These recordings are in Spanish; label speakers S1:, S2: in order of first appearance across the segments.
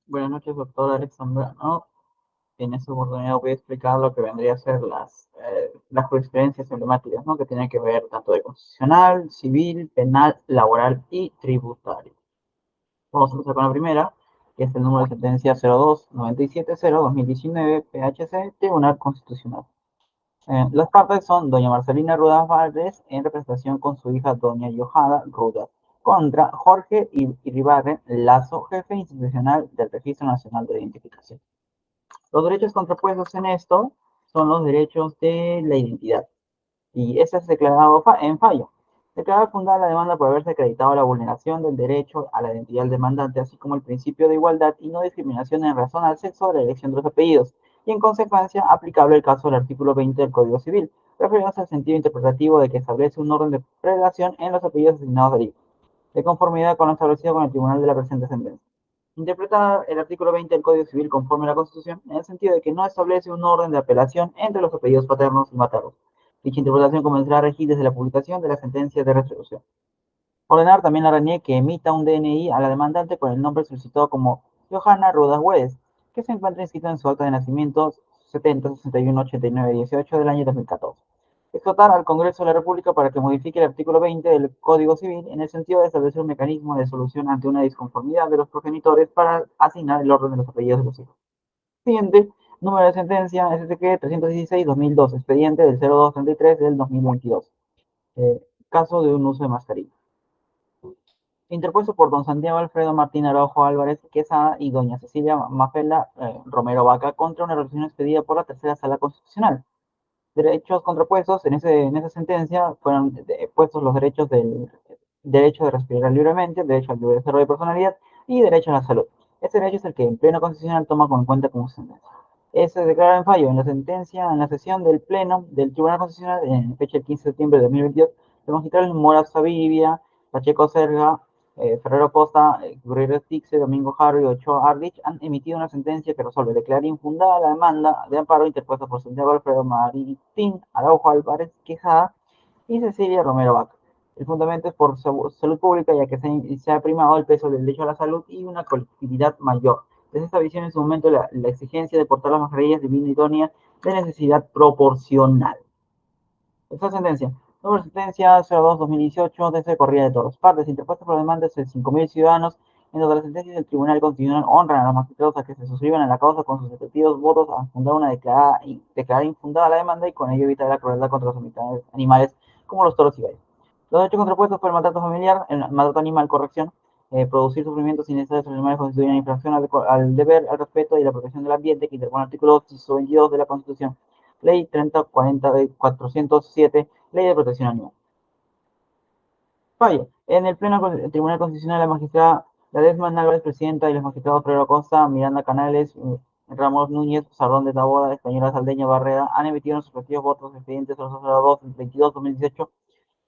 S1: Buenas noches, doctor Alexandra. ¿No? En esta oportunidad voy a explicar lo que vendría a ser las jurisprudencias emblemáticas, ¿no? Que tienen que ver tanto de constitucional, civil, penal, laboral y tributario. Vamos a empezar con la primera, que es el número de sentencia 02-97-0-2019 PHC, Tribunal Constitucional. Las partes son doña Marcelina Rudas Valdés en representación con su hija doña Johanna Rudas contra Jorge Iribarren Lazo, jefe institucional del Registro Nacional de Identificación. Los derechos contrapuestos en esto son los derechos de la identidad. Y este es declarado en fallo. Declarada fundada la demanda por haberse acreditado la vulneración del derecho a la identidad del demandante, así como el principio de igualdad y no discriminación en razón al sexo o la elección de los apellidos, y en consecuencia aplicable el caso del artículo 20 del Código Civil, refiriéndose al sentido interpretativo de que establece un orden de prelación en los apellidos asignados al hijo, de conformidad con lo establecido con el tribunal de la presente sentencia. Interpretar el artículo 20 del Código Civil conforme a la Constitución en el sentido de que no establece un orden de apelación entre los apellidos paternos y maternos. Dicha interpretación comenzará a regir desde la publicación de la sentencia de resolución. Ordenar también la RANIE que emita un DNI a la demandante con el nombre solicitado como Johanna Rodas Güedes, que se encuentra inscrito en su acta de nacimiento 70-61-89-18 del año 2014. Exhortar al Congreso de la República para que modifique el artículo 20 del Código Civil en el sentido de establecer un mecanismo de solución ante una disconformidad de los progenitores para asignar el orden de los apellidos de los hijos. Siguiente, número de sentencia STQ 316-2002, expediente del 0233 del 2022. Caso de un uso de mascarilla. Interpuesto por don Santiago Alfredo Martín Araujo Álvarez Quesada y doña Cecilia Mafela Romero Vaca contra una resolución expedida por la tercera sala constitucional. Derechos contrapuestos en esa sentencia fueron puestos los derechos del derecho de respirar libremente, derecho al libre desarrollo de personalidad y derecho a la salud. Este derecho es el que en pleno constitucional toma en cuenta como sentencia. Se declara en fallo en la sentencia, en la sesión del Pleno del Tribunal Constitucional, en fecha del 15 de septiembre de 2022, los magistrados Mora Savivia, Pacheco Serga, Ferrero Costa, Guerrero Tixe, Domingo Jarro y Ochoa Ardich han emitido una sentencia que resuelve declarar infundada la demanda de amparo interpuesta por Santiago Alfredo Maritín Araujo Álvarez Quejada y Cecilia Romero Vaca. El fundamento es por salud pública, ya que se ha primado el peso del derecho a la salud y una colectividad mayor. Desde esta visión, en su momento, la exigencia de portar las mascarillas divina idónea de necesidad proporcional. Esta sentencia. Número de sentencia 02-2018 desde Corría de Toros. Partes interpuestas por demandas de 5.000 ciudadanos, en donde las sentencias del Tribunal Constitucional honran a los magistrados a que se suscriban a la causa con sus respectivos votos a fundar una declarada infundada la demanda y con ello evitar la crueldad contra los animales como los toros y gallos. Los hechos contrapuestos por el maltrato familiar, el maltrato animal, corrección, producir sufrimientos innecesarios a los animales constituye una infracción al deber, al respeto y la protección del ambiente que interpone el artículo 22 de la Constitución. Ley 3040-407, Ley de Protección Animal. Fallo. En el Pleno del Tribunal Constitucional, la magistrada Ledesma Álvarez, presidenta, y los magistrados Pedro Costa, Miranda Canales, Ramos Núñez, Sardón de Taboada, Española Saldeña Barrera, han emitido sus respectivos votos expedientes a los 2, 22-2018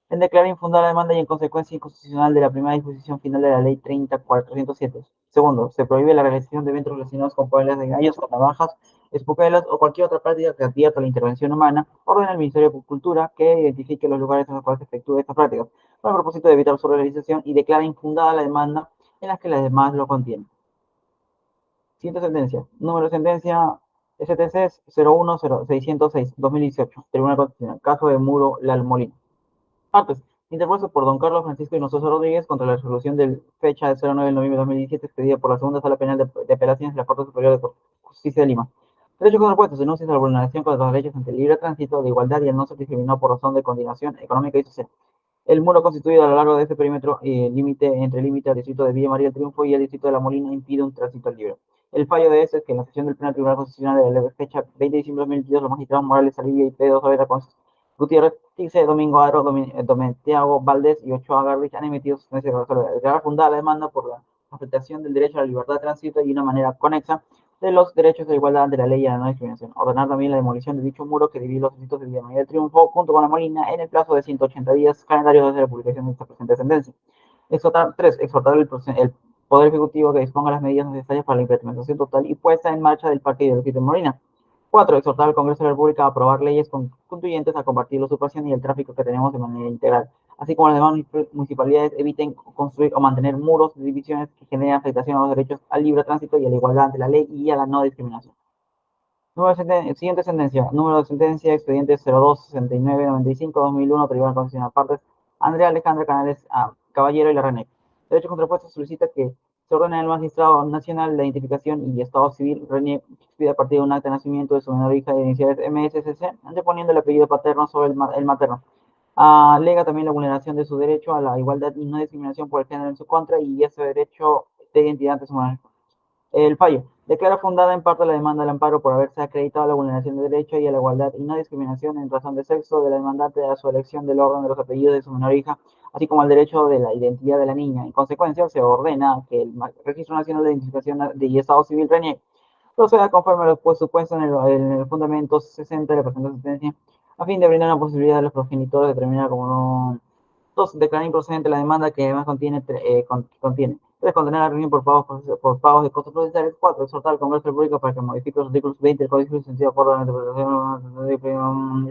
S1: en declarar infundada la demanda y en consecuencia inconstitucional de la primera disposición final de la Ley 30.407. Segundo, se prohíbe la realización de eventos relacionados con peleas de gallos, navajas, espupelas o cualquier otra práctica que advierta la intervención humana. Ordena al Ministerio de Cultura que identifique los lugares en los cuales se efectúe estas prácticas, con el propósito de evitar su realización y declara infundada la demanda en las que las demás lo contienen. Siguiente sentencia. Número de sentencia STC 0100606, 2018. Tribunal Constitucional. Caso de Muro Lalmolino. Partes. Interpuesto por don Carlos Francisco Hinojosa Rodríguez contra la resolución de fecha de 09 de noviembre de 2017 expedida por la segunda sala penal de apelaciones de la Corte Superior de Justicia de Lima. Derechos contrapuestos, denuncias a la vulneración contra los derechos ante el libre tránsito, de igualdad y el no ser discriminado por razón de condición económica y social. El muro constituido a lo largo de este perímetro límite entre límite al distrito de Villa María del Triunfo y el distrito de La Molina impide un tránsito libre. El fallo de este es que en la sesión del Pleno Tribunal Constitucional de la fecha 20 de diciembre de 2022, los magistrados Morales Salivia y Pedro Saavedra Gutiérrez, Tixe, Domingo Aro, Dometiago Valdés y Ochoa Garrich han emitido sentencias de resolver. Declarar fundada la demanda por la afectación del derecho a la libertad de tránsito y una manera conexa de los derechos de igualdad ante la ley y la no discriminación. Ordenar también la demolición de dicho muro que divide los distritos de Villa María del Triunfo junto con La Molina en el plazo de 180 días calendarios desde la publicación de esta presente sentencia. Exhortar el Poder Ejecutivo que disponga las medidas necesarias para la implementación total y puesta en marcha del Parque Hidrológico de Molina. 4. Exhortar al Congreso de la República a aprobar leyes constituyentes a combatir la usurpación y el tráfico que tenemos de manera integral. así como las demás municipalidades eviten construir o mantener muros de divisiones que generen afectación a los derechos al libre tránsito y a la igualdad ante la ley y a la no discriminación. Siguiente sentencia. Número de sentencia, expediente 02-69-95-2001, Tribunal Constitucional. Partes, Andrea Alejandra Canales Caballero y Larranek. Derecho contrapuesto solicita que se ordene al magistrado nacional la identificación y estado civil. René expide a partir de un acta de nacimiento de su menor hija de iniciales MSCC, anteponiendo el apellido paterno sobre el materno. Alega también la vulneración de su derecho a la igualdad y no discriminación por el género en su contra y ese derecho de identidad de su menor hija. El fallo. Declara fundada en parte la demanda del amparo por haberse acreditado la vulneración de derecho y a la igualdad y no discriminación en razón de sexo de la demandante a su elección del orden de los apellidos de su menor hija, así como al derecho de la identidad de la niña. En consecuencia, se ordena que el Registro Nacional de Identificación y Estado Civil RENIEC proceda conforme a lo supuesto en el fundamento 60 de la presente sentencia, a fin de brindar la posibilidad a los progenitores de determinar como no. 2. Declarar improcedente la demanda que además contiene. 3. Condenar a la reunión por pagos de costos procesales. 4. Exhortar al Congreso de la República para que modifique los artículos 20 del Código Civil en sentido de acuerdo a la interpretación.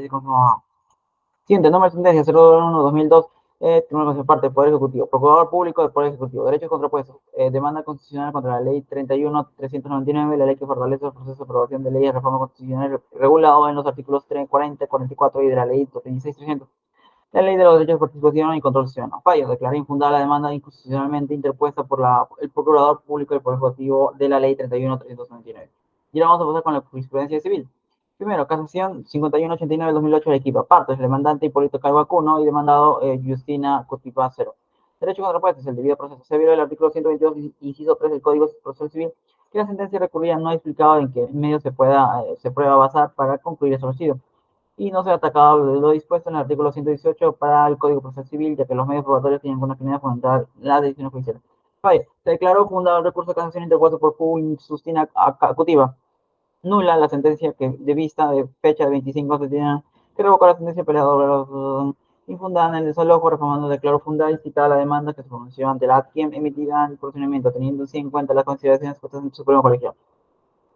S1: Siguiente, número de sentencia 012-2002, Tribunal Constitucional, parte, Poder Ejecutivo. Procurador Público del Poder Ejecutivo. Derechos contrapuestos. Demanda constitucional contra la Ley 31-399, la ley que fortalece el proceso de aprobación de leyes de reforma constitucional regulado en los artículos 40, 44 y de la Ley 26-300. La ley de los derechos de participación y control ciudadano. Fallo. Declara infundada la demanda inconstitucionalmente interpuesta por el Procurador Público del Poder Ejecutivo de la Ley 31-399. Y ahora vamos a pasar con la jurisprudencia civil. Primero, casación 5189-2008 de equipa. Partes, demandante Hipólito Calvo Acuno y demandado Justina Cotipa Cero. Derecho contrapuestos, el debido proceso. Se viola el artículo 122, inciso 3 del Código Procesal Civil, que la sentencia recurrida no ha explicado en qué medio se pueda basar para concluir el homicidio y no se ha atacado lo dispuesto en el artículo 118 para el Código Procesal Civil, ya que los medios probatorios tienen como finalidad fundamental las decisiones judiciales. Se declaró fundado el recurso de casación interpuesto por Justina Acutiva. Nula la sentencia de vista de fecha de 25 de septiembre que revocó la sentencia peleadora infundada en el desalojo, reformando declaró fundada y citada la demanda que se pronunció ante la ATCIEM emitida en el procedimiento, teniendo en cuenta las consideraciones que del Supremo Colegiado.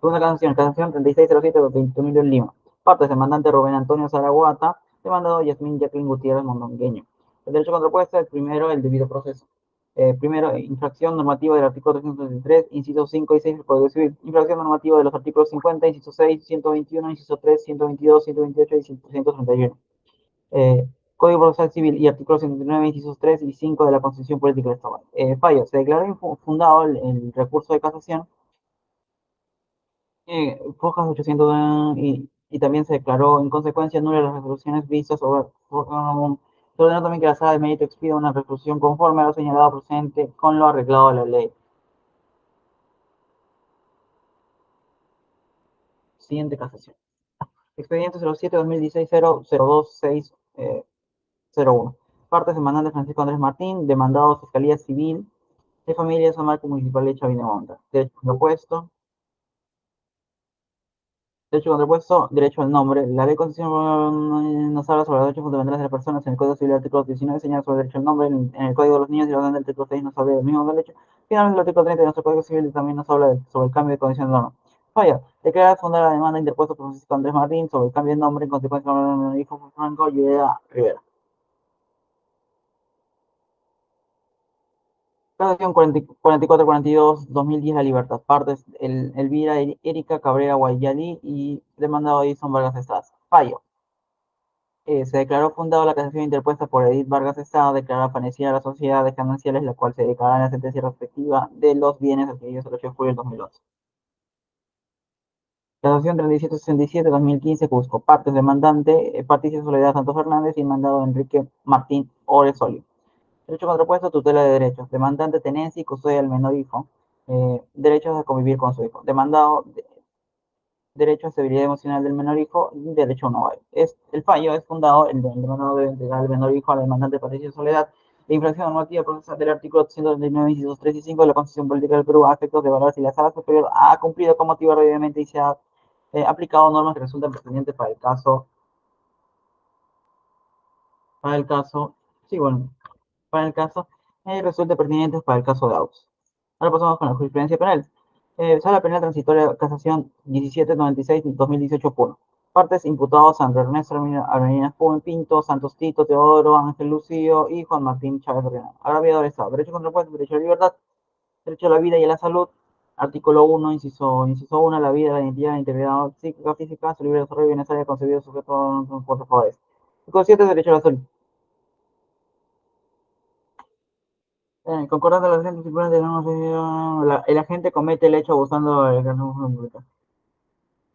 S1: Segunda casación 3607-20.000 de Lima. Partes, demandante Rubén Antonio Zaragoza, demandado Yasmín Jacqueline Gutiérrez Mondongueño. El derecho contrapuesto, el primero, el debido proceso. Primero, infracción normativa del artículo 333, incisos 5 y 6 del Código Civil. Infracción normativa de los artículos 50, inciso 6, 121, inciso 3, 122, 128 y 131. Código Procesal Civil y artículo 139, incisos 3 y 5 de la Constitución Política del Estado. Fallo. Se declaró infundado el recurso de casación Fojas 800 y también se declaró en consecuencia nula las resoluciones vistas sobre se ordenó también que la sala de mérito expida una resolución conforme a lo señalado procedente con lo arreglado de la ley. Siguiente casación. Expediente 07-2016-002-601. Partes demandante Francisco Andrés Martín, demandado Fiscalía Civil de Familia de San Marcos Municipal de Chavinamonta. Derecho propuesto. Derecho contrapuesto, derecho al nombre. La ley constitucional nos habla sobre los derechos fundamentales de las personas. En el Código Civil, el artículo 19 señala sobre el derecho al nombre. En el Código de los Niños y la orden del artículo 6 nos habla del mismo derecho. Finalmente, el artículo 30 de nuestro Código Civil también nos habla sobre el cambio de condición de norma. Falla. Declara fundada la demanda interpuesta por Francisco Andrés Martín sobre el cambio de nombre en consecuencia de mi hijo Franco Lluvia Rivera. Casación 4442-2010 La Libertad. Partes, Elvira Erika Cabrera Guayali y demandado Edison Vargas Estás. Fallo. Se declaró fundada la casación interpuesta por Edith Vargas Estrada, declarada fallecida a la sociedad de gananciales, la cual se declara en la sentencia respectiva de los bienes adquiridos el 8 de julio del 2011. Casación 3767-2015 Cusco. Partes demandante, Patricia Soledad Santos Fernández y mandado Enrique Martín Oresolio. Derecho contrapuesto, tutela de derechos. Demandante, tenencia y custodia del menor hijo. Derechos a convivir con su hijo. Demandado, derecho a estabilidad emocional del menor hijo y derecho a un hogar. El fallo es fundado, el demandado debe entregar al menor hijo a la demandante Patricia Soledad de infracción normativa procesal del artículo 839, incisos 3 y 5 de la Constitución Política del Perú a efectos de valorar si la Sala Superior ha cumplido con motivo debidamente y se ha aplicado normas que resultan pertinentes para el caso, sí, bueno, para el caso, resulta pertinentes para el caso de Aux. Ahora pasamos con la jurisprudencia penal. Sala Penal Transitoria Casación 1796-2018 Puno. Partes imputados: Sandro Ernesto Armeninas Pinto, Santos Tito, Teodoro, Ángel Lucio y Juan Martín Chávez Orellana. Agraviado Estado. Derecho contrapuesto: derecho a la libertad, derecho a la vida y a la salud. Artículo 1, inciso 1, la vida, la identidad, la integridad psíquica, física, su libre desarrollo y bienestar concebido sujeto a los favores. Artículo 7, derecho a la salud. Concordando los agentes el agente comete el hecho abusando de la pública.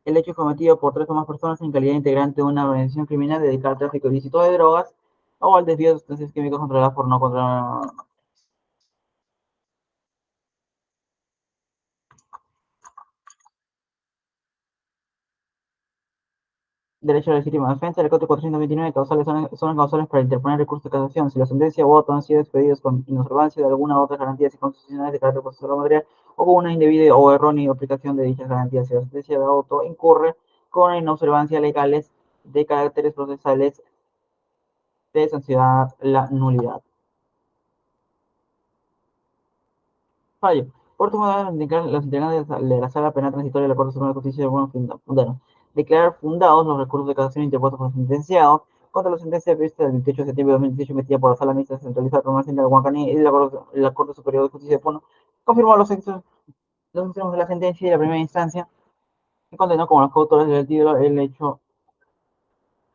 S1: El hecho es cometido por tres o más personas en calidad integrante de una organización criminal dedicada al tráfico ilícito de drogas o al desvío de sustancias químicas controladas por no controlar. Derecho a la legítima defensa. El Código 429 causales son causales para interponer recursos de casación si la sentencia o voto han sido expedidos con inobservancia de alguna u otra garantías constitucionales de carácter procesual material o con una indebida o errónea aplicación de dichas garantías. Si la sentencia de auto incurre con inobservancias legales de caracteres procesales, de sancionar la nulidad. Fallo. Por tu manera de indicar los integrantes de la Sala Penal Transitoria de la Corte Suprema de Justicia de Buenos fundaron. Declarar fundados los recursos de casación interpuestos por los sentenciados contra la sentencia prevista del 28 de septiembre de 2018 emitida por la Sala Mixta Centralizada Permanente de Huancaní y la Corte Superior de Justicia de Puno, confirmó los extremos de la sentencia y la primera instancia y condenó como los coautores del título el hecho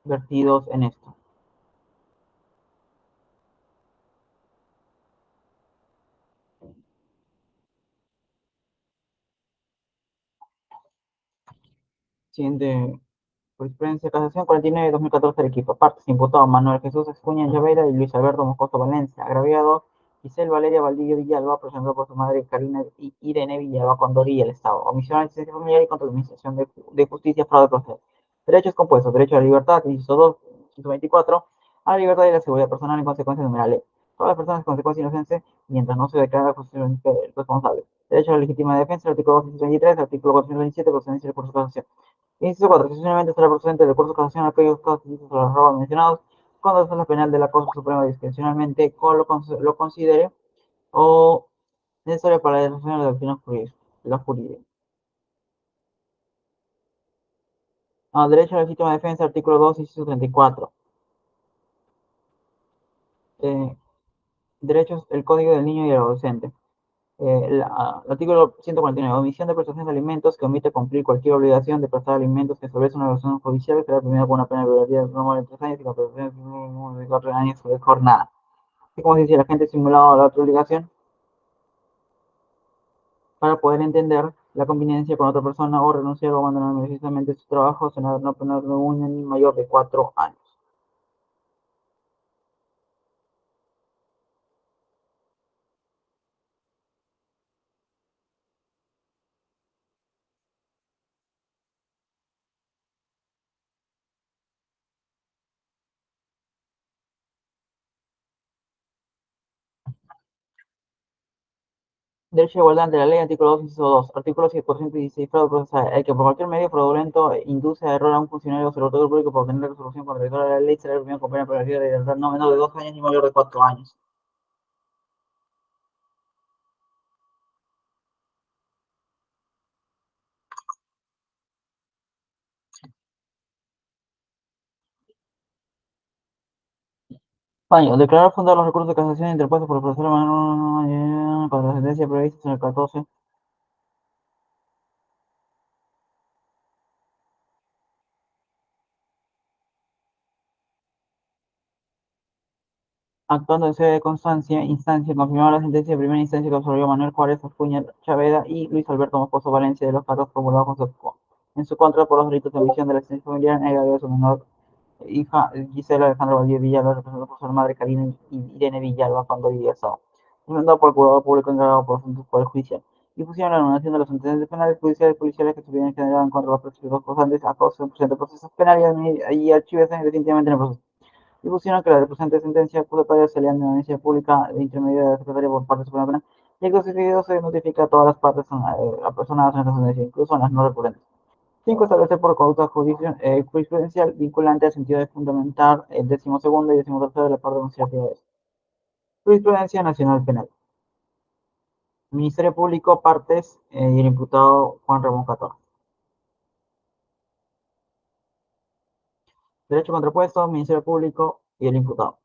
S1: vertidos en esto. Siguiente jurisprudencia: casación 49 2014 del equipo. Partes: imputados Manuel Jesús Escuña Llavera y Luis Alberto Moscoso Valencia. Agraviado: Giselle Valeria Valdivia Villalba, presentado por su madre Karina y Irene Villalba Condorí, el Estado. Omisión de asistencia familiar y contra la Administración de Justicia, fraude procesal. Derechos compuestos: derecho a la libertad, inciso 2, inciso 24, a la libertad y la seguridad personal en consecuencia de la ley. Todas las personas en consecuencia inocentes mientras no se declara constitucionalmente responsable. Derecho a la legítima defensa, artículo 223, artículo 427, procedencia del curso de casación. Inciso 4. Excepcionalmente será procedente del recurso de casación aquellos casos distintos a los robos mencionados cuando la Sala Penal de la Corte Suprema discrecionalmente lo considere o necesario para la resolución de la jurídica. Derecho a la legítima defensa, artículo 2, inciso 34. Eh, derechos, el Código del Niño y el Adolescente. El artículo 149. Omisión de prestación de alimentos que omite cumplir cualquier obligación de prestar alimentos que establece una resolución judicial será premiado con una pena privativa de no más de 3 años y con prestación de 4 años de jornada. Es como si el agente simulaba la otra obligación para poder entender la conveniencia con otra persona o renunciar o abandonar manifestamente su trabajo sin no poner un ni mayor de 4 años. Derecho de igualdad ante la ley, artículo 2, inciso 2. Artículo 416. Fraude procesal. El que por cualquier medio fraudulento induce a error a un funcionario o observatorio público por obtener resolución contradictoria de la ley será reprimido con pena privativa de libertad no menor de 2 años ni mayor de 4 años. Paño. Declarar fundar los recursos de casación interpuestos por el profesor contra la sentencia prevista en el 14. Actuando en sede de instancia, confirmaba la sentencia de primera instancia que absolvió Manuel Juárez Acuña Chaveda y Luis Alberto Moscoso Valencia de los cargos formulados en su contra por los delitos de omisión de la existencia familiar en agravio de su menor hija Gisela Alejandra Valdivia Villalba, representada por su madre Karina y Irene Villalba cuando vivía Estado. Demandado por el Curador Público encargado por asuntos del Poder Judicial. Difusión la anulación de las sentencias penales judiciales policiales que estuvieran generado en contra de los procesos causantes a causa de procesos penales y archivación definitivamente en el proceso. Difusión que la representante sentencia acusatoria se lea en la audiencia pública de intermedio de la Secretaría por parte de Suprema Penal y el sucedido se notifica a todas las partes apersonadas en esta sentencia, incluso a las no recurrentes. 5. Establecer por conducta jurisprudencial vinculante al sentido de fundamentar el 12º y 13º de la parte administrativa de jurisprudencia nacional penal. Ministerio Público, partes y el imputado Juan Ramón Cator. Derecho contrapuesto, Ministerio Público y el imputado.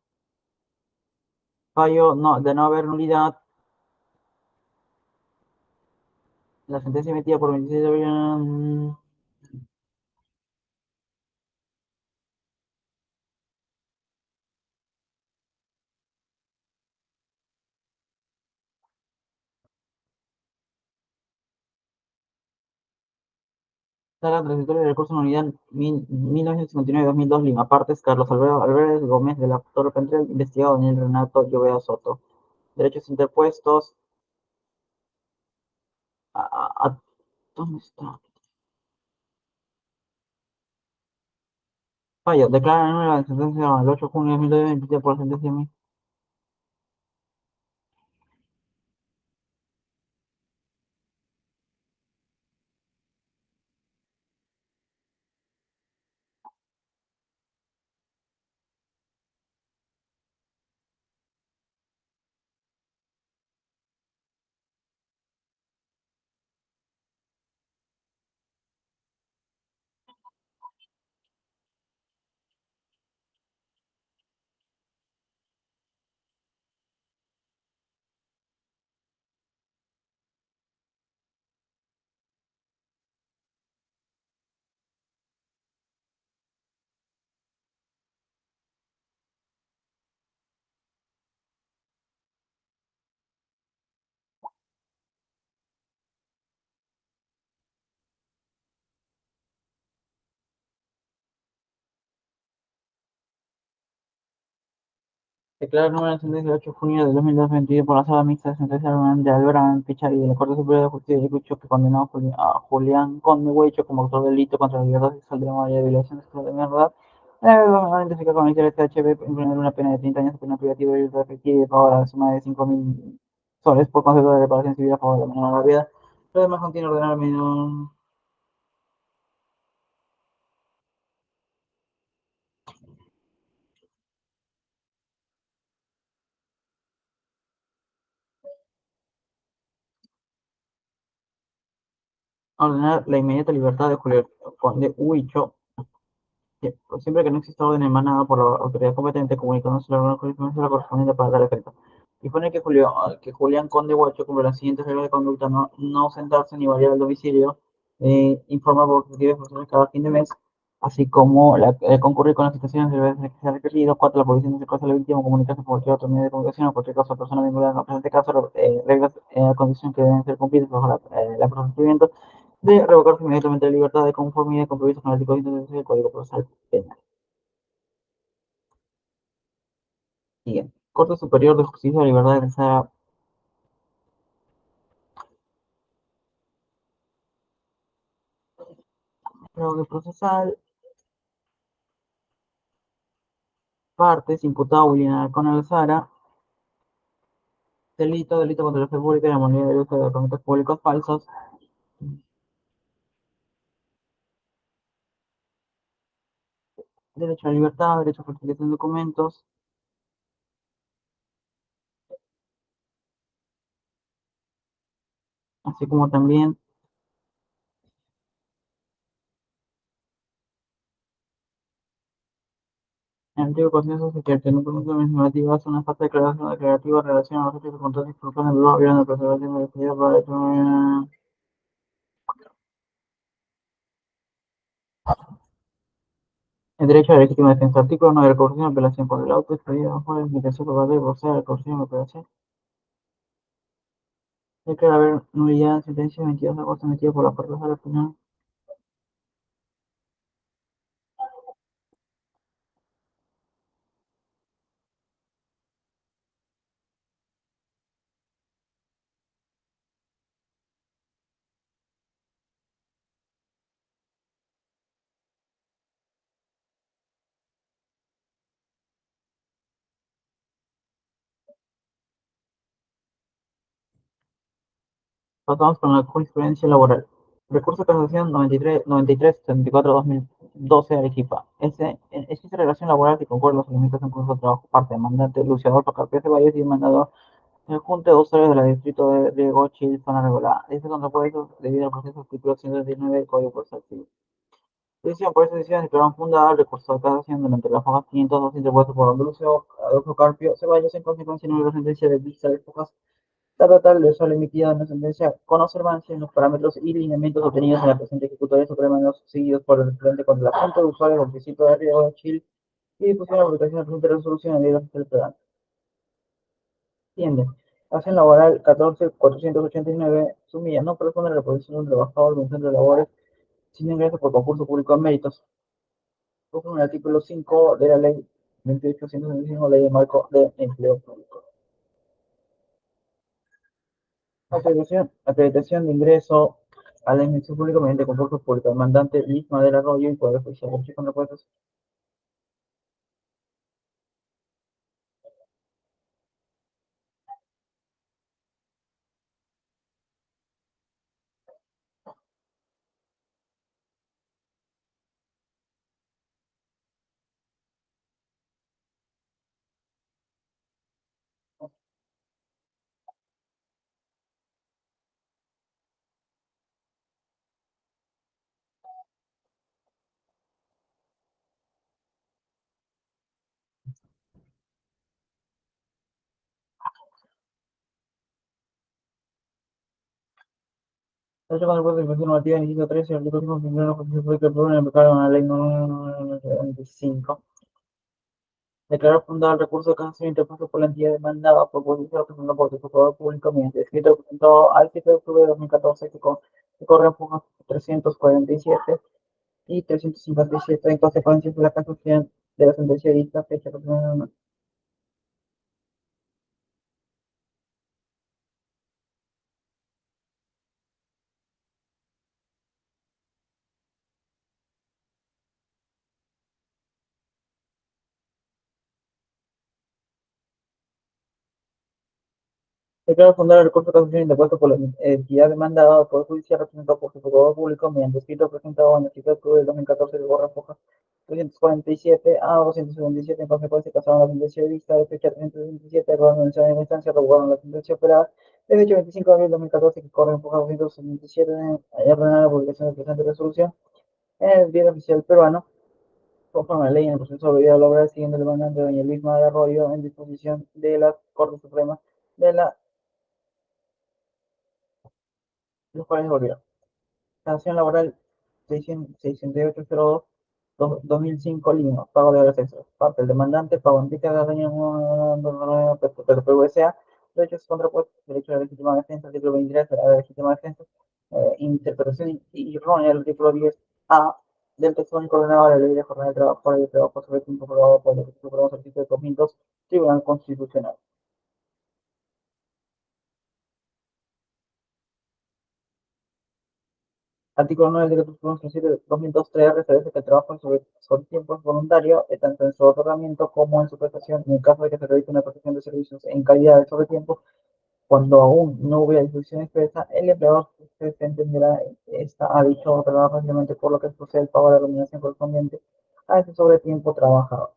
S1: Fallo de no haber nulidad. La sentencia emitida por 26 de abril. Sala transitoria de recursos en unidad 1959-2002, Lima. Partes: Carlos Alberto Álvarez Gómez de la Torre Pentrel, investigado Daniel Renato Llovea Soto. Derechos interpuestos. ¿Dónde está? Fallo. Declara nula la sentencia el 8 de junio de 2002 emitida por la sentencia. Declara nueva la sentencia del 8 de junio de 2002 emitida por la Sala Mixta de Sentencia de Alberán Pichari de la Corte Superior de Justicia de Ayacucho, que condenó a Julián Conde Huecho como autor del delito contra la libertad sexual de la María de violaciones de la menor edad. Identifica con el THB imponer una pena de 30 años de pena privativa de libertad efectiva y de pago a la suma de 5.000 soles por concepto de reparación civil a favor de la menor de la vida. Lo demás contiene ordenar la inmediata libertad de Julián Conde Huicho. Siempre que no exista orden emanada por la autoridad competente, comunicándose a la órgano jurisprudencial correspondiente para dar efecto. Dispone que Julián Conde Guacho cumple las siguientes reglas de conducta: no ausentarse ni variar el domicilio, informar por objetivos personales cada fin de mes, así como concurrir con las situaciones de veces que sea requerido. 4. La policía no se cosa a la víctima, comunicarse por cualquier otro medio de comunicación o cualquier caso a persona vinculada en el presente caso, reglas, condiciones que deben ser cumplidas bajo la procedimiento de revocarse inmediatamente la libertad de conformidad con previsto con el artículo 116 del Código Procesal Penal. Siguiente. Corte Superior de Justicia de Libertad de esa fraude procesal. Partes: imputado William Arcona Alzara. Delito contra la fe pública y la moneda de uso de documentos públicos falsos. Derecho a la libertad, derecho a falsificación de documentos, así como también el antiguo consenso social que no permite la administrativa hace una falta de declaración declarativa en relación a los hechos de control y exclusión del lugar violando la preservación de la actividad para el derecho a la legítima defensa. Artículo 9. Recursión, apelación por el auto, expedida bajo la implicación por parte de proceder a recursión, apelación. Declara haber nulidad en sentencia 22 de agosto emitida por la parte de la final. Pasamos con la jurisprudencia laboral. Recurso de casación 93-74-2012 Arequipa. Existe relación laboral que concuerda los elementos en curso de trabajo. Parte: demandante Lucio Adolfo Carpio Ceballos y demandador el Junta de Usuarios de la Distrito de Riego, Chile, zona regulada. Este contrapuesto debido al proceso artículo 119 del Código Procesal Civil. Decisión por esa decisión declararon fundada el recurso de casación durante las hojas 502 interpuestos por Adolfo Carpio Ceballos en consecuencia de la sentencia de vista de Fojas. La total de solo emitida en la sentencia con observancia en los parámetros y lineamientos obtenidos en la presente ejecutoria suprema, los seguidos por el referente contra la Junta de Usuarios del Distrito de Río de Chile y difusión de la publicación de la presente resolución en el diario del Ciudadano. Tiende. Acción laboral 14.489, sumilla, no corresponde a la reposición de un trabajador de un centro de labores sin ingreso por concurso público en méritos. Conforme al artículo 5 de la ley 28.165, ley de marco de empleo público. Acreditación de ingreso a la administración pública mediante concurso público. El mandante Luis Madera Arroyo y Poder Judicial. Con repuestos. Hecho con el puesto de inspección normativa, inciso 13, artículo 5, primero, justicia pública, en el mercado de la ley 925. Declarar fundado el recurso de casación interpuesto por la entidad demandada por policía representado por el Procurador Público mediante escrito presentado al 7 de octubre de 2014 que corre en pujas 347 y 357 en consecuencia de la casación de la sentencia dicta fecha. Declara fundar el recurso de casación interpuesto por la entidad demandada al Poder Judicial representado por su Procurador Público mediante escrito presentado en el 7 de octubre de 2014 de Borra Foja 347 a 277 en consecuencia casaron la sentencia de vista de fecha 327 de la instancia revocaron la sentencia operada de fecha 25 de abril de 2014 que corre en Foja 277 en ordenar la publicación de presente resolución en el diario oficial peruano conforme a la ley en el proceso de vida laboral siguiendo el mandante de doña Luisma de Arroyo en disposición de la Corte Suprema de los cuales volvieron. Sanción laboral 60802-2005 Lima, pago de horas extras. Parte del demandante, pago en ticket de daño PVSA, derechos contrapuestos, derecho a la legítima defensa, artículo 23 de la legítima defensa, interpretación errónea del artículo 10A del texto único ordenado de la ley de jornada de trabajo, de trabajo sobre tiempo probado por el Supremo Ejercicio de 2002, Tribunal Constitucional. Artículo 9 del Decreto Supremo 2002-3 establece que el trabajo sobre tiempo es voluntario, tanto en su otorgamiento como en su prestación, en el caso de que se realice una prestación de servicios en calidad de sobretiempo, cuando aún no hubiera disposición expresa, el empleador se entenderá esta a dicho trabajo simplemente por lo que procede el pago de la remuneración correspondiente a ese sobretiempo trabajado.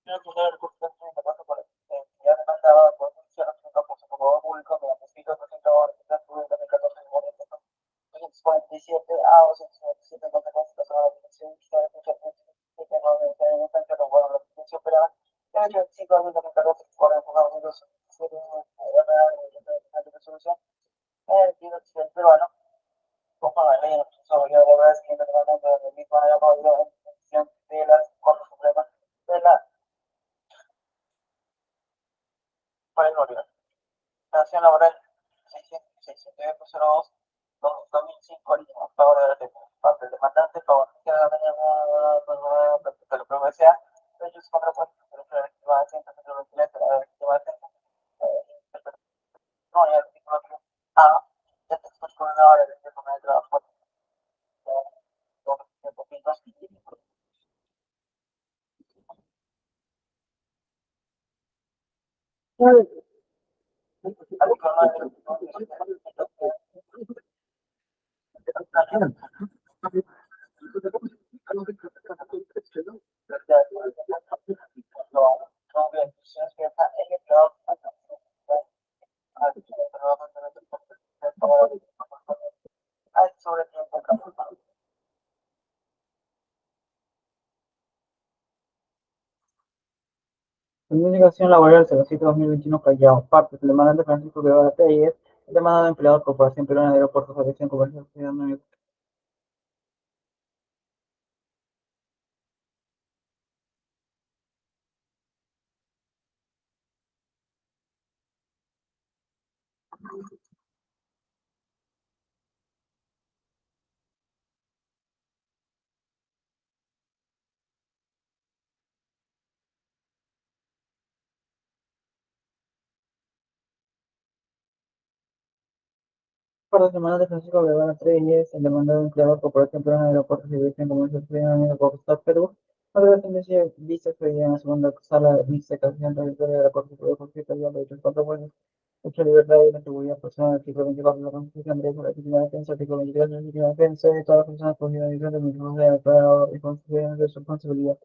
S1: Quiero acusar el recurso de interpuesto por la entidad demandada por juicio representado por su procurador público mediante escrito presentado en el de 2014 de momento 247 a 297 en consecuencia de la dirección de fecha 37 en instancia con la sentencia operada de 25 de abril de 2014 que corre en juzgado 207 de resolución en el distrito oficial peruano conforme a la ley en el proceso de obra siguiendo el mandamiento del mismo de apoyo en función de la Corte Suprema de la Gloria. Sanción laboral 602-2005 Lima, pago de la parte del demandante, pago de la que lo PVSA, derechos contrapuestos, derecho a la legítima defensa, centro de ventilación, la legítima defensa, no, y el artículo A, del texto coordinador de la jornada de trabajo, Planificación laboral 07-2021 Callao. Parte. El demandante Francisco Guevara Telles. El demandado empleado Corporación Peruana de Aeropuertos, Aviación Comercial, Sociedad Anónima. Parte. El demandante Francisco Guevara Telles. El demandado empleado Corporación Peruana de Aeropuertos, Aviación Comercial, Sociedad Anónima, Bogotá, Perú. Obligación de vista expedida en la segunda sala mixta de casación territorial de la Corte Superior de Justicia de derechos contra mucha libertad y la seguridad personal, artículo 24 de la Constitución, derecho a la legítima defensa, artículo 23 de la legítima defensa de todas las personas por jurisdicción de mismos de declarado y constitución de su responsabilidad.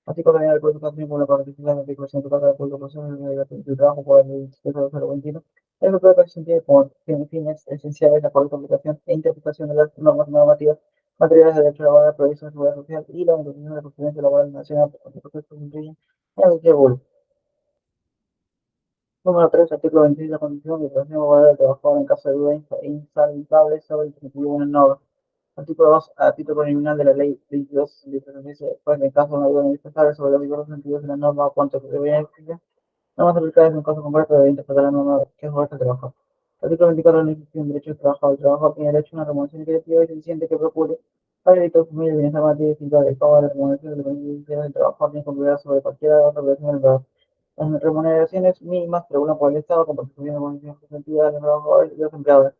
S1: Artículo 9 del Código Civil por la participación del artículo 104 del Código Procesal de trabajo por el 17.021. El grupo de casos tiene como fines esenciales la correcta aplicación e interpretación de las normas normativas materiales de derecho laboral, previsto en la seguridad social y la organización de la competencia laboral nacional, porque procesos que incluyen en el público. Número 3, artículo 26 de la Constitución de protección laboral del trabajador en caso de duda insalvable sobre el dispositivo de una norma. Artículo 2, a título preliminar de la Ley 22.63 dice, pues en caso de una duda indispensable sobre los diversos sentidos de la norma o cuanto que debería existir, normas aplicadas en un caso concreto debe interpretar la norma que es el trabajo. Artículo 24 de la Constitución de Derecho del Trabajador. El trabajador tiene derecho a una remuneración equitativa y suficiente que procure para el delito de familia y bienestar material y el pago de la remuneración de los beneficios del trabajador tiene que sobre cualquier otra obligación del trabajo. Las remuneraciones mínimas se regulan por el Estado con participación de condiciones preventivas de los trabajadores y los empleadores.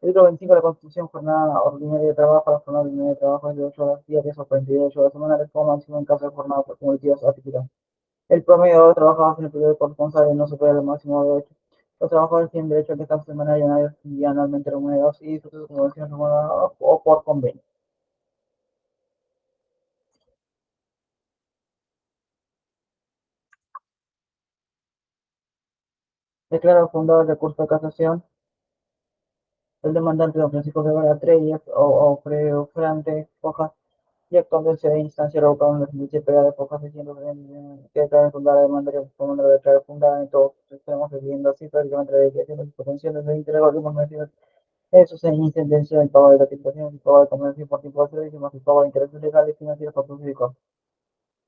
S1: Artículo 25 de la Constitución, jornada ordinaria de trabajo. La jornada ordinaria de trabajo es de 8 horas diarias o 48 horas semanales como máximo en caso de jornada colectiva articulada. El promedio de horas trabajadas en el periodo corresponsable no supera el máximo de 8. Los trabajadores tienen derecho a descanso semanal y anualmente remunerados y disfrutan de su remuneración remunerada o por convenio. Declara fundado el recurso de casación. El demandante don Francisco Guevara Treyes o Frante Fojas y actualmente se de instancia revocada en la sentencia pegada de Fojas diciendo que declara fundada la demanda que como no declara fundada en todos los extremos, viviendo así prácticamente la declaración de sus potenciales de interés y merecidos. Eso se intendencia el pago de gratificaciones, el pago de comercio por tiempo de servicio, más el pago de intereses legales y financieros por jurídicos.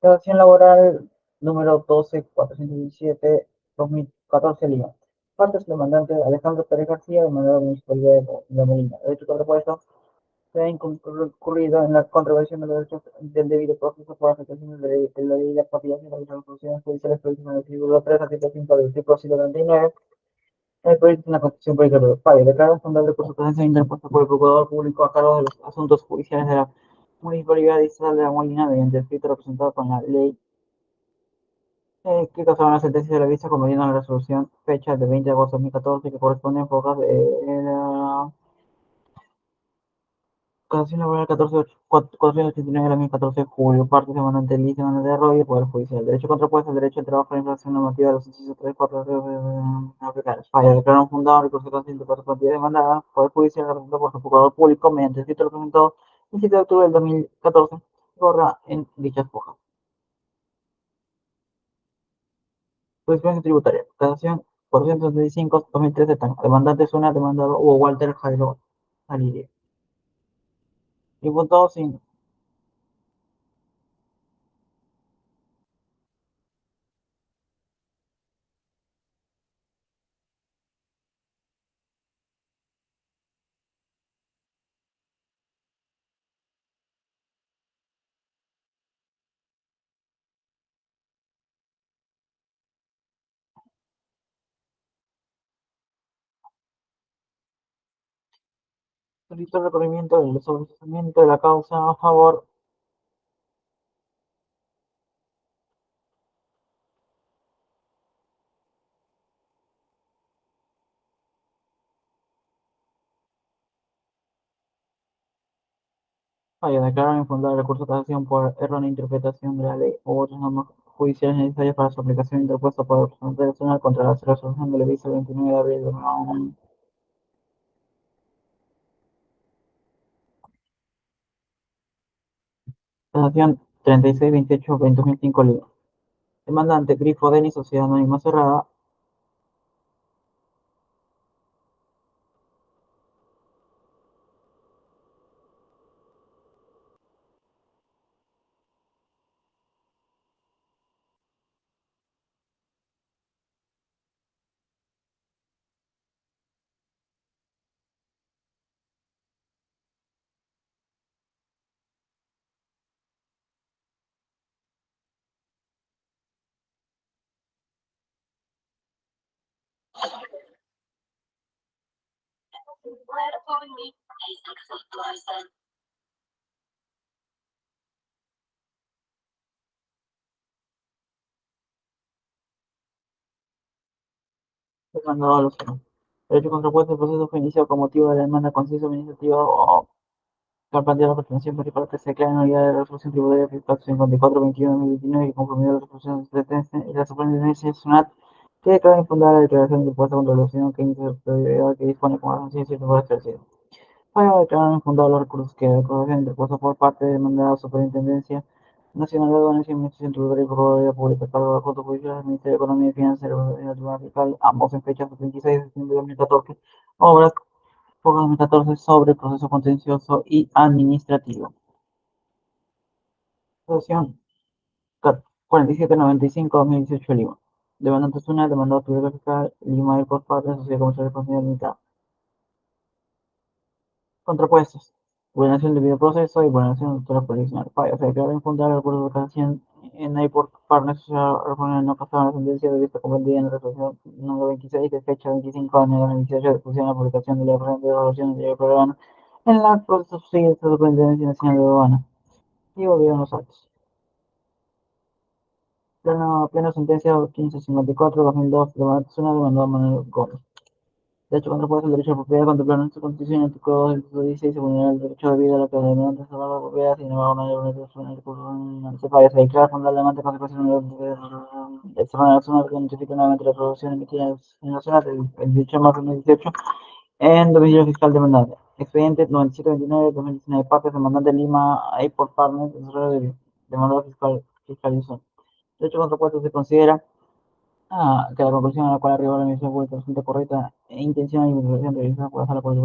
S1: Relación laboral número 12.417/2014 Lima. Partes demandante Alejandro Pérez García, demandado de la Municipalidad de Molina. Derecho contrapuesto se ha incurrido en la contravención de los derechos del debido proceso por afectación de la ley de apropiación de las resoluciones judiciales previstas en el artículo 3, artículo 5 del artículo 139. El proyecto en la Constitución Política de Fallo. Declara fundar el recurso de casación interpuesto por el Procurador Público a cargo de los asuntos judiciales de la Municipalidad Distrital de La Molina mediante escrito representado con la ley que causaron la sentencia de la vista conveniendo la resolución fecha de 20 de agosto de 2014 que corresponde a focas de la casación laboral 489 de 2014 de julio, parte demandante Liz, demandante de Arroyo y Poder Judicial. Derecho contrapuesto al derecho al trabajo, la infracción normativa de los incisos 3, 4 aplicables. Falla, declararon fundado el recurso de casación por su cantidad demandada, Poder Judicial representado por su procurador público mediante escrito representado el 7 de octubre del 2014, corra en dichas hojas. Jurisprudencia tributaria. Casación 475-2013 Tango. Demandante es una demandado Hugo Walter Jairo Aliria. Imputado sin solicitó el recorrimiento del sobreseimiento de la causa a favor. Falla, declarar infundado el recurso de casación por errónea interpretación de la ley u otras normas judiciales necesarias para su aplicación interpuesta por el representante nacional contra la resolución de la visa el 29 de abril de 2001. Sanción 3628-2005 Lima. Demandante Grifo Denis, Sociedad Anónima Cerrada. Demandado a los derecho contrapuesto. El proceso fue iniciado con motivo de la demanda concisa administrativa o al plantear la pertenencia principal que se declara en unidad de resolución tributaria fiscal 54-21-2029 y conformidad de la resolución y la superintendencia nacional que declara infundada la declaración de impuesto contra la acción que inicia la prioridad que dispone como razón cierto por esclarecido. Para declarar infundados los recursos que la declaración interpuesta por parte de demandada Superintendencia Nacional de Aduanas y Administración Tributaria y Procuraduría Pública, cargo de la Junta Judicial del Ministerio de Economía y Finanzas y la Tribunal Fiscal, ambos en fecha 26 de septiembre de 2014, obras por 2014 sobre proceso contencioso y administrativo. Sesión 4795-2018 Lima. Demandante Zuna, demandado público fiscal, Lima y por parte de Sociedad Comercial Responsable Limitada. Contrapuestos. Vulneración de debido proceso y vulneración de autoridad jurisdiccional. Falla. Se declara infundada el acuerdo de casación en ahí por partner social reforma no pasada la sentencia de vista comprendida en la resolución número 26 de fecha 25 de enero de 2018 de fusión la publicación de la resolución de programa en la proceso subsidio de la Superintendencia Nacional de Aduana y volvieron los actos. Plena sentencia 1554-2002 de la demandado a Manuel Gómez. De hecho, contrapuesto el derecho a la propiedad contemplado en nuestra Constitución, el artículo 2 del título 16, se vulnera el derecho de vida a la que la demanda se la propiedad, sin embargo, no hay una declaración en el recurso se falla, se declara fundamentalmente consecuencia del Tribunal Nacional que notifica nuevamente la resolución emitida en Nacional el 18 de marzo de 2018 en domicilio fiscal demandante. Expediente 9729-2019, partes demandante Lima, ahí por partners, de demandado fiscal, fiscalizó. De hecho, contrapuesto se considera que la conclusión a la cual arriba la emisión pública resulta correcta e intencional y motivación realizada por la sala por el